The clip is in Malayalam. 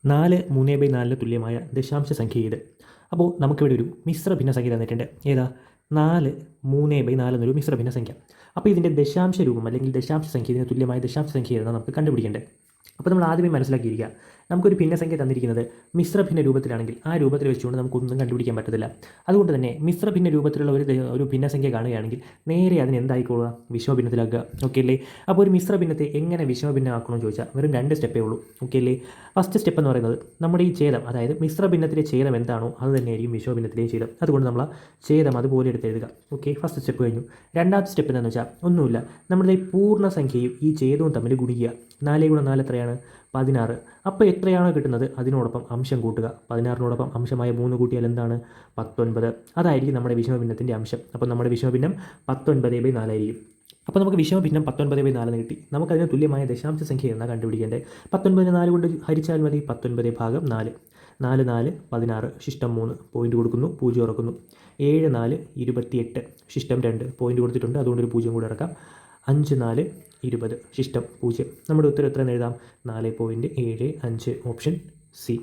4 3/4 തുല്യമായ ദശാംശ സംഖ്യ ഇത്. അപ്പോൾ നമുക്കിവിടെ ഒരു മിശ്ര ഭിന്നസംഖ്യ തന്നിട്ടുണ്ട്. ഏതാ? 4 3/4 എന്നൊരു മിശ്ര ഭിന്നസംഖ്യ. അപ്പോൾ ഇതിൻ്റെ ദശാംശ രൂപം അല്ലെങ്കിൽ ദശാംശ സംഖ്യ, ഇതിന് തുല്യമായ ദശാംശ സംഖ്യ ഏതാണ് നമുക്ക് കണ്ടുപിടിക്കേണ്ടത്. അപ്പോൾ നമ്മൾ ആദ്യമേ മനസ്സിലാക്കിയിരിക്കുക, നമുക്കൊരു ഭിന്നസംഖ്യ തന്നിരിക്കുന്നത് മിശ്ര ഭിന്ന രൂപത്തിലാണെങ്കിൽ ആ രൂപത്തിൽ വെച്ചുകൊണ്ട് നമുക്കൊന്നും കണ്ടുപിടിക്കാൻ പറ്റത്തില്ല. അതുകൊണ്ട് തന്നെ മിശ്ര ഭിന്ന രൂപത്തിലുള്ള ഒരു ഭിന്നസംഖ്യ കാണുകയാണെങ്കിൽ നേരെ അതിന് എന്തായിക്കോളുക? വിഷമഭിന്നത്തിലാക്കുക. ഓക്കെ അല്ലേ? അപ്പോൾ ഒരു മിശ്ര ഭിന്നത്തെ എങ്ങനെ വിഷമഭിന്നമാക്കണമെന്ന് ചോദിച്ചാൽ വെറും 2 സ്റ്റെപ്പേ ഉള്ളൂ. ഓക്കെ അല്ലേ? ഫസ്റ്റ് സ്റ്റെപ്പ് എന്ന് പറയുന്നത് നമ്മുടെ ഈ ഛേദം, അതായത് മിശ്ര ഭിന്നത്തിലെ ഛേദം എന്താണോ അത് തന്നെയായിരിക്കും വിഷമഭിന്നത്തിലെയും ഛേദം. അതുകൊണ്ട് നമ്മൾ ആ ഛേദം അതുപോലെ എടുത്ത് എഴുതുക. ഓക്കെ, ഫസ്റ്റ് സ്റ്റെപ്പ് കഴിഞ്ഞു. രണ്ടാമത്തെ സ്റ്റെപ്പ് എന്താണെന്ന് വെച്ചാൽ ഒന്നുമില്ല, നമ്മുടെ ഈ പൂർണ്ണസംഖ്യയും ഈ ഛേദവും തമ്മിൽ ഗുണിക്കുക. 4 × 4 എത്രയാണ്? 16. അപ്പോൾ എത്രയാണോ കിട്ടുന്നത് അതിനോടൊപ്പം അംശം കൂട്ടുക. 16നോടൊപ്പം അംശമായ 3 കൂട്ടിയാൽ എന്താണ്? 19. അതായിരിക്കും നമ്മുടെ വിഷമഭിന്നത്തിൻ്റെ അംശം. അപ്പോൾ നമ്മുടെ വിഷമഭിന്നം 19/4 ആയിരിക്കും. അപ്പോൾ നമുക്ക് വിഷമഭിന്നം 19/4 എന്ന് കിട്ടി. നമുക്കതിന് തുല്യമായ ദശാംശ സംഖ്യ എന്നാണ് കണ്ടുപിടിക്കേണ്ടത്. 19 4 കൊണ്ട് ഹരിച്ചാൽ മതി. 19/4. 4 4 16 ശിഷ്ടം 3 പോയിന്റ് കൊടുക്കുന്നു, 0 ഇറക്കുന്നു. 7 4 28 ശിഷ്ടം 2 പോയിന്റ് കൊടുത്തിട്ടുണ്ട്, അതുകൊണ്ട് ഒരു 0 കൂടെ ഇറക്കാം. 5 4 20 ശിഷ്ടം 0. നമ്മുടെ ഉത്തരം എത്ര എഴുതാം? 4.75. Option C.